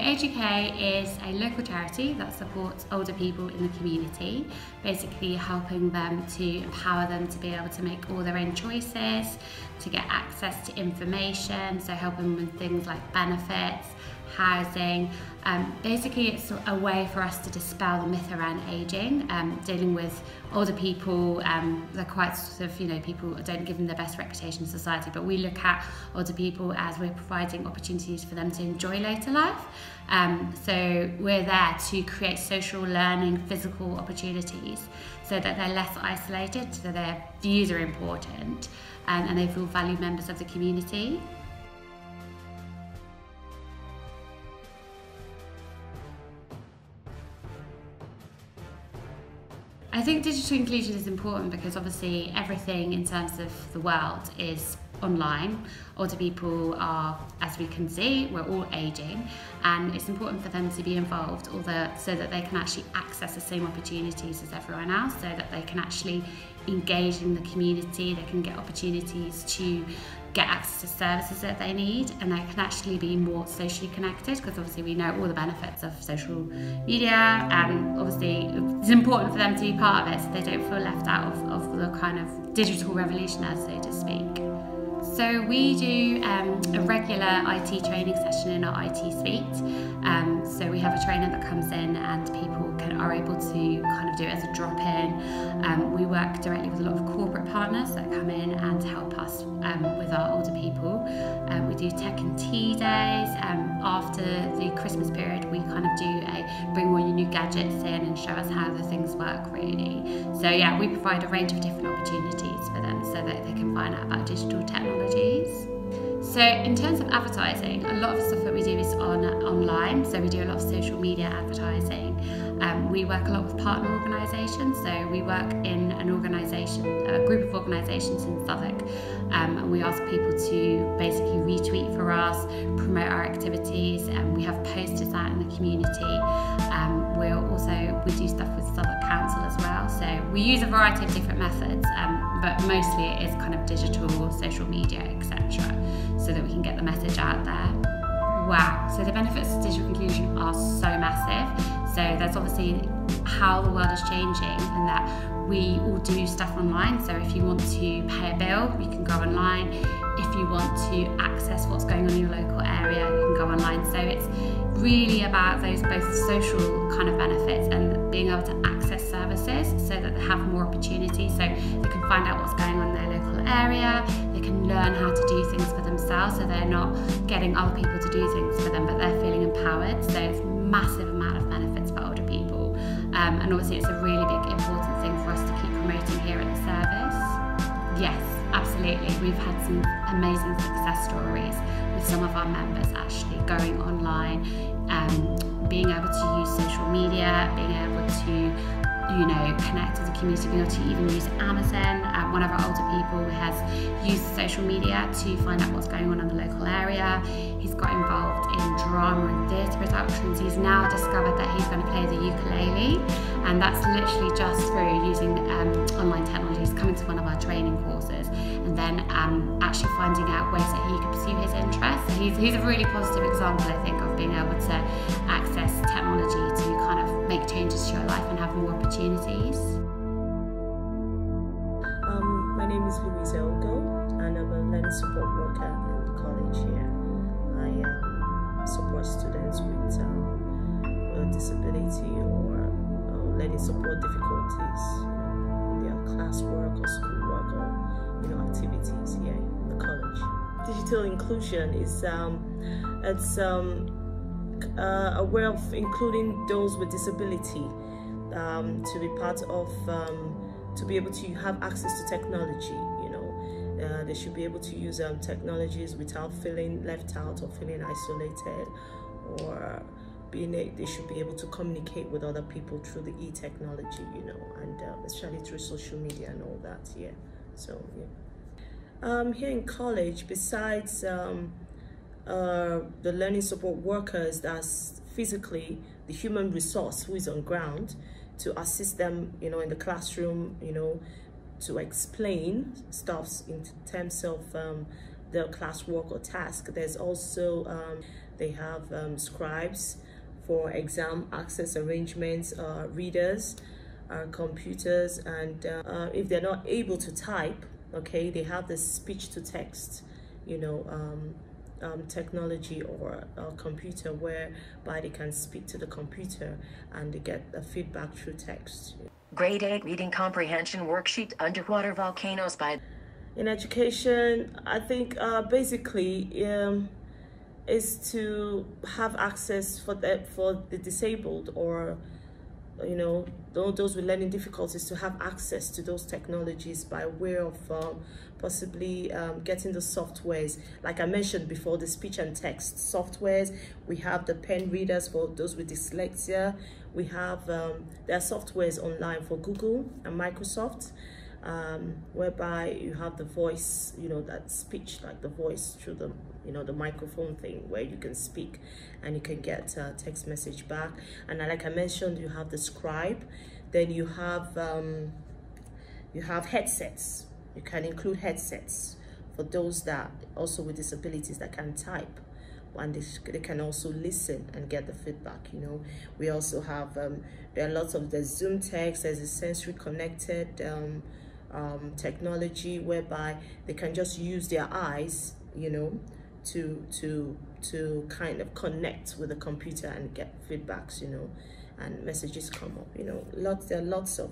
Age UK is a local charity that supports older people in the community, basically helping them to empower them to be able to make all their own choices, to get access to information, so helping with things like benefits, housing. Basically it's a way for us to dispel the myth around ageing, dealing with older people. They're quite sort of, people don't give them the best reputation in society, but we look at older people as we're providing opportunities for them to enjoy later life. So we're there to create social learning, physical opportunities so that they're less isolated, so their views are important, and they feel valued members of the community. I think digital inclusion is important because obviously everything in terms of the world is online. Older people are, as we can see, we're all ageing, and it's important for them to be involved, so that they can actually access the same opportunities as everyone else, so that they can actually engage in the community, they can get opportunities to get access to services that they need, and they can actually be more socially connected, because obviously we know all the benefits of social media, and obviously it's important for them to be part of it so they don't feel left out of the kind of digital revolution, as so to speak. So we do a regular IT training session in our IT suite. So we have a trainer that comes in and people are able to kind of do it as a drop-in. We work directly with a lot of corporate partners that come in and help us with our older people. We do tech and tea days. After the Christmas period, we kind of do bring all your new gadgets in and show us how the things work, really. So yeah, we provide a range of different opportunities for them so that they can find out about digital technologies. So in terms of advertising, a lot of the stuff that we do is online, so we do a lot of social media advertising. We work a lot with partner organisations, so we work in a group of organisations in Southwark, and we ask people to basically retweet for us, promote our activities, and we have posters out in the community. We do stuff with Southwark Council as well, so we use a variety of different methods, but mostly it is kind of digital, social media, etc., so that we can get the message out there. Wow, so the benefits of digital inclusion are so massive. So there's obviously how the world is changing, and that we all do stuff online. So if you want to pay a bill, you can go online. If you want to access what's going on in your local area, you can go online. So it's really about those both social kind of benefits and being able to access services so that they have more opportunities, so they can find out what's going on in their local area, they can learn how to do things for themselves, so they're not getting other people to do things for them, but they're feeling empowered. So it's a massive amount of benefits for older people. And obviously it's a really big important thing for us to keep promoting here at the service. Yes, absolutely. We've had some amazing success stories with some of our members actually going online, being able to use social media, being able to connect to the community, being able to even use Amazon. One of our older people has used social media to find out what's going on in the local area. He's got involved in drama and theatre productions. He's now discovered that he's going to play the ukulele, and that's literally just through using online technologies, coming to one of our training courses, and then actually finding out ways that he can pursue his interests. So he's a really positive example, I think, of being able to access technology to kind of make changes to your life and have more opportunities. My name is Louise Elgo, and I'm a learning support worker in the college here. I support students with a disability or learning support difficulties, in their classwork or schoolwork or activities here in the college. Digital inclusion is a way of including those with disability to be part of, to be able to have access to technology. They should be able to use technologies without feeling left out or feeling isolated, or they should be able to communicate with other people through the e-technology, and especially through social media and all that. Yeah. So yeah. Here in college, besides the learning support workers, that's physically the human resource who is on ground to assist them, in the classroom, to explain stuff in terms of their classwork or task. There's also They have scribes for exam access arrangements, readers, computers, and if they're not able to type, okay, they have the speech to text, you know, technology or a computer whereby they can speak to the computer and they get a feedback through text. Grade 8 Reading Comprehension Worksheet, Underwater Volcanoes by... In education, I think basically is to have access for the disabled, or you know, those with learning difficulties, to have access to those technologies by way of possibly getting the softwares. Like I mentioned before, the speech and text softwares. We have the pen readers for those with dyslexia. We have, there are softwares online for Google and Microsoft, whereby you have the voice, you know, that speech, like the voice through the, you know, the microphone thing where you can speak and you can get a text message back. And like I mentioned, you have the scribe. Then you have headsets. You can include headsets for those that also with disabilities that can type, and they can also listen and get the feedback. You know, we also have there are lots of the Zoom text. There's a sensory connected technology whereby they can just use their eyes, you know, to kind of connect with the computer and get feedbacks, you know, and messages come up. You know, there are lots of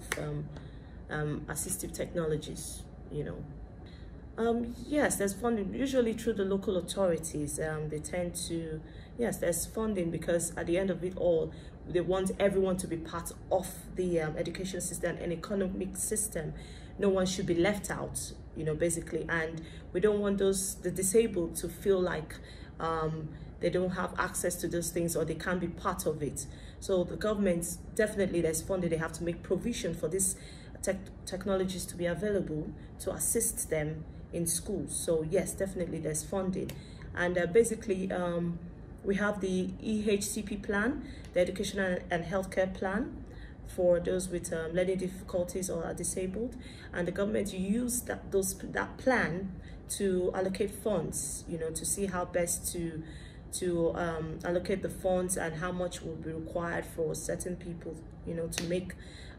assistive technologies, you know. Yes, there's funding, usually through the local authorities. They tend to, yes, there's funding, because at the end of it all, they want everyone to be part of the education system and economic system. No one should be left out, you know, basically. And we don't want the disabled to feel like they don't have access to those things, or they can't be part of it. So the government, definitely there's funding. They have to make provision for these technologies to be available to assist them in schools. So yes, definitely there's funding. And basically we have the EHCP plan, the Educational and Healthcare Plan, for those with learning difficulties or are disabled, and the government used that plan to allocate funds, you know, to see how best to allocate the funds and how much will be required for certain people, you know, to make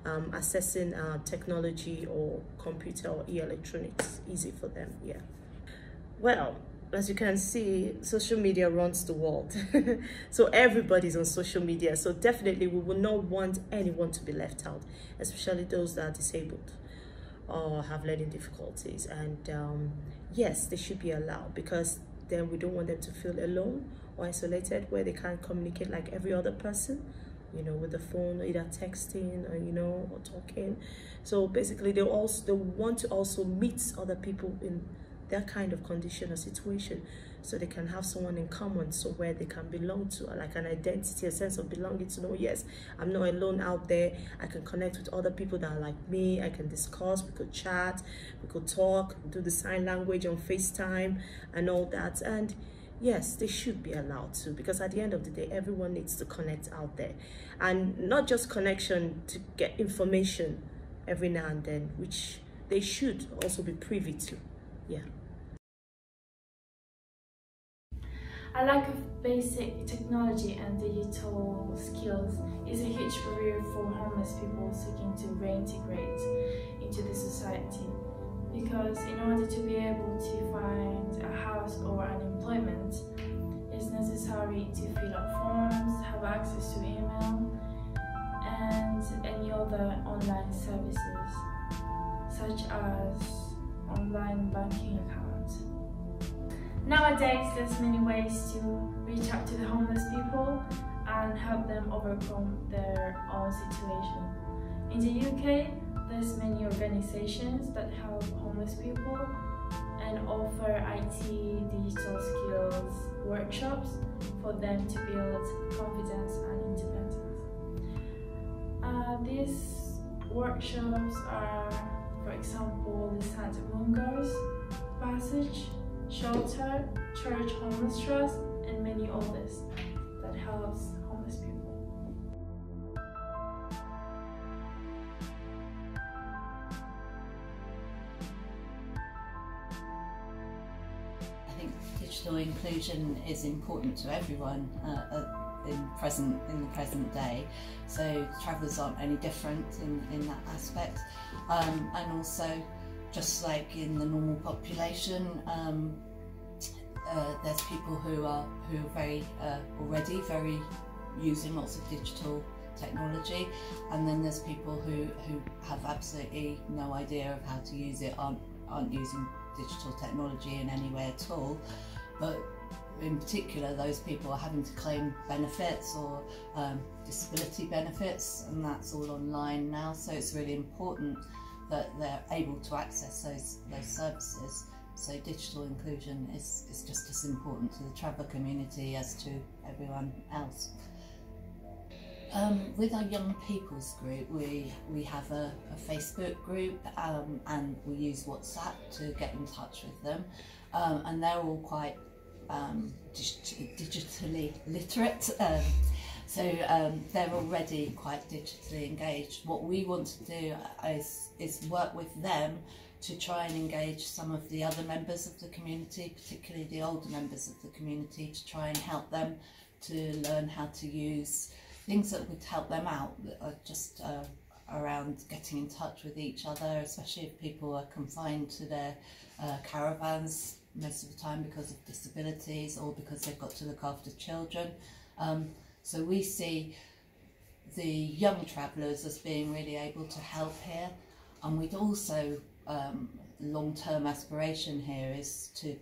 accessing technology or computer or e-electronics easy for them. Yeah. Well, as you can see, social media runs the world. So everybody's on social media. So definitely we will not want anyone to be left out, especially those that are disabled or have learning difficulties. And yes, they should be allowed, because then we don't want them to feel alone or isolated, where they can't communicate like every other person, you know, with the phone, either texting or, you know, or talking. So basically they want to also meet other people in that kind of condition or situation, so they can have someone in common, so where they can belong to, like an identity, a sense of belonging, to know, yes, I'm not alone out there. I can connect with other people that are like me. I can discuss, we could chat, we could talk, do the sign language on FaceTime and all that. And yes, they should be allowed to, because at the end of the day, everyone needs to connect out there, and not just connection to get information every now and then, which they should also be privy to. Yeah. A lack of basic technology and digital skills is a huge barrier for homeless people seeking to reintegrate into the society, because in order to be able to find a house or an employment, it's necessary to fill out forms, have access to email, and any other online services, such as online banking accounts. Nowadays, there's many ways to reach out to the homeless people and help them overcome their own situation. In the UK, there's many organizations that help homeless people and offer IT, digital skills workshops for them to build confidence and independence. These workshops are, for example, the Santa Mungers Passage, Shelter, Church Homeless Trust, and many others that helps homeless people. I think digital digital inclusion is important to everyone in the present day, so travellers aren't any different in that aspect, and also just like in the normal population, there's people who are very already very using lots of digital technology, and then there's people who have absolutely no idea of how to use it, aren't using digital technology in any way at all. But in particular, those people are having to claim benefits or disability benefits, and that's all online now, so it's really important that they're able to access those services. So digital inclusion is just as important to the traveller community as to everyone else. With our young people's group, we have a Facebook group, and we use WhatsApp to get in touch with them, and they're all quite digitally literate, so they're already quite digitally engaged. What we want to do is work with them to try and engage some of the other members of the community, particularly the older members of the community, to try and help them to learn how to use things that would help them out, just around getting in touch with each other, especially if people are confined to their caravans most of the time because of disabilities or because they've got to look after children. So we see the young travellers as being really able to help here, and we'd also long-term aspiration here is to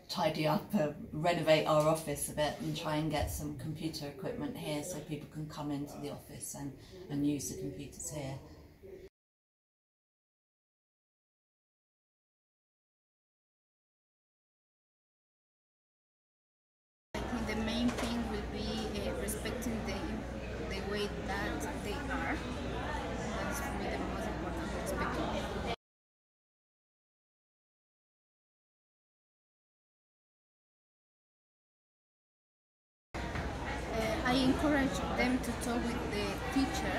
tidy up, renovate our office a bit and try and get some computer equipment here so people can come into the office and use the computers here. I think the main thing will be respecting the way that they are. That's for me the most important, respecting them. I encourage them to talk with the teacher,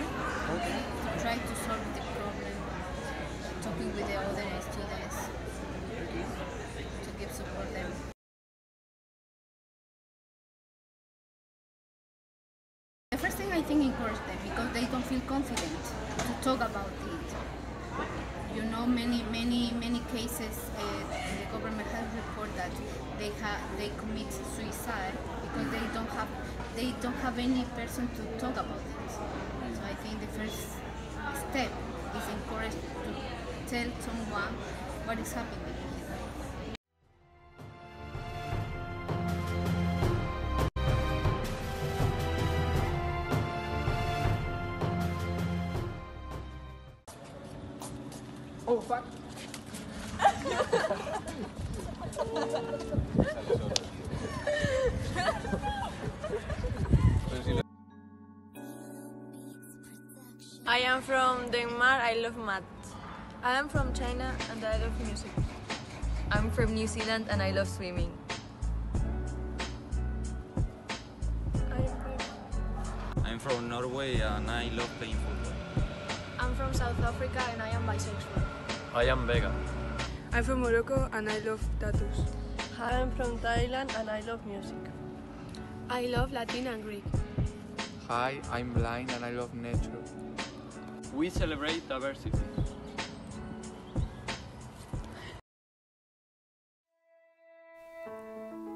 to try to solve the problem, talking with the other students, to give support them. The first thing I think encourage them, because they don't feel confident to talk about it. You know, many cases the government has reported that they commit suicide because they don't have any person to talk about it. So I think the first step is encourage to tell someone what is happening. Oh fuck. I am from Denmark, I love math. I am from China and I love music. I'm from New Zealand and I love swimming. I'm from Norway and I love playing football. I'm from South Africa and I am bisexual. I am vegan. I'm from Morocco and I love tattoos. I am from Thailand and I love music. I love Latin and Greek. Hi, I'm blind and I love nature. We celebrate diversity.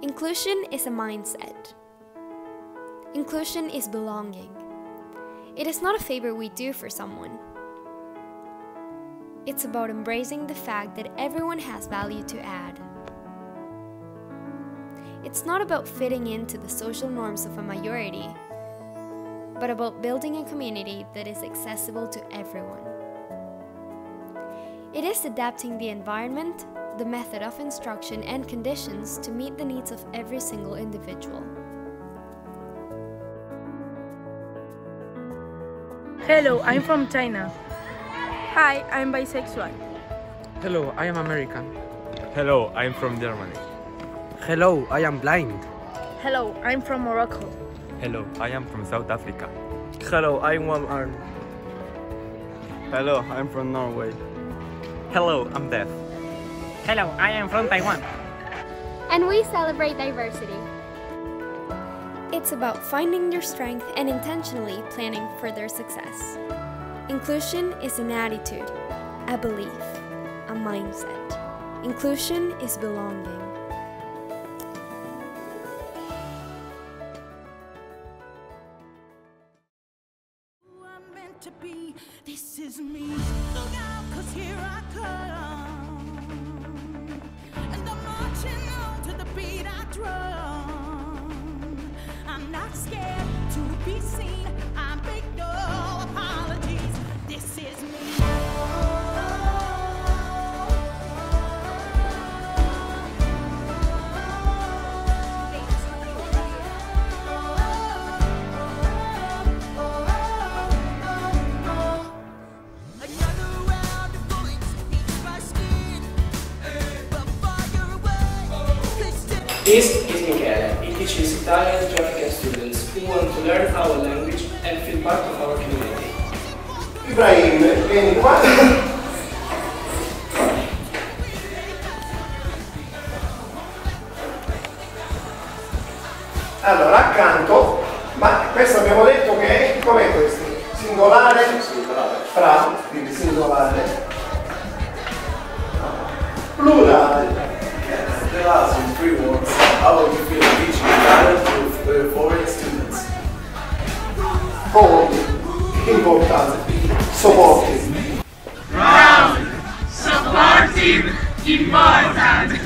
Inclusion is a mindset. Inclusion is belonging. It is not a favor we do for someone. It's about embracing the fact that everyone has value to add. It's not about fitting into the social norms of a majority, but about building a community that is accessible to everyone. It is adapting the environment, the method of instruction and conditions to meet the needs of every single individual. Hello, I'm from China. Hi, I'm bisexual. Hello, I am American. Hello, I'm from Germany. Hello, I am blind. Hello, I'm from Morocco. Hello, I am from South Africa. Hello, I'm one arm. Hello, I'm from Norway. Hello, I'm deaf. Hello, I am from Taiwan. and we celebrate diversity. It's about finding their strength and intentionally planning for their success. Inclusion is an attitude, a belief, a mindset. Inclusion is belonging. To be, this is me. Look out, 'cause here I come. And I'm marching on to the beat I drum. I'm not scared to be seen. I make no apologies. This is me. This is Michele. He teaches Italian to African students who want to learn our language and feel part of our community. Ibrahim, vieni qua. Allora, accanto, ma questo abbiamo detto che è, com'è questo? Singolare? Singolare. Fra, quindi singolare. Plurale. Tell us in 3 words, how would you feel teaching Italian to foreign students? Comodo, importante, supportive. Proud, supportive, important.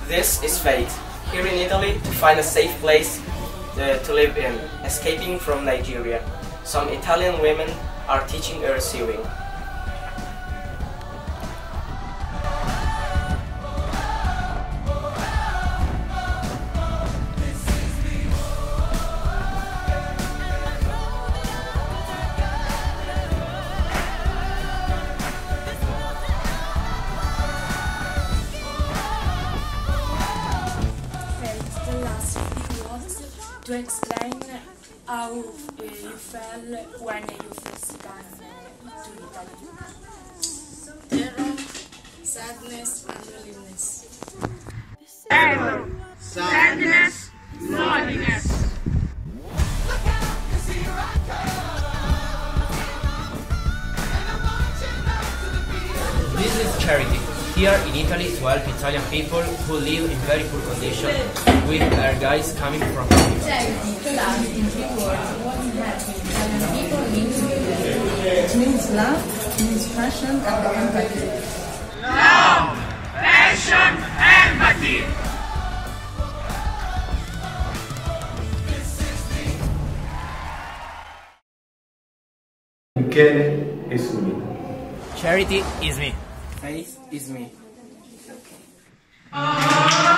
This is fate. Here in Italy, to find a safe place to live in, escaping from Nigeria. Some Italian women are teaching her sewing. The last few words to explain how you felt when you first came to Italy. Terror, sadness, and loneliness. Terror, sadness, loneliness. This is charity. Here in Italy to help Italian people who live in very poor conditions with our guys coming from Charity, love in 3 words. What helping Italian people means to you? It means love, it means passion and empathy. Love, passion, empathy. Michele is me. Charity is me. Faith is me. Ah!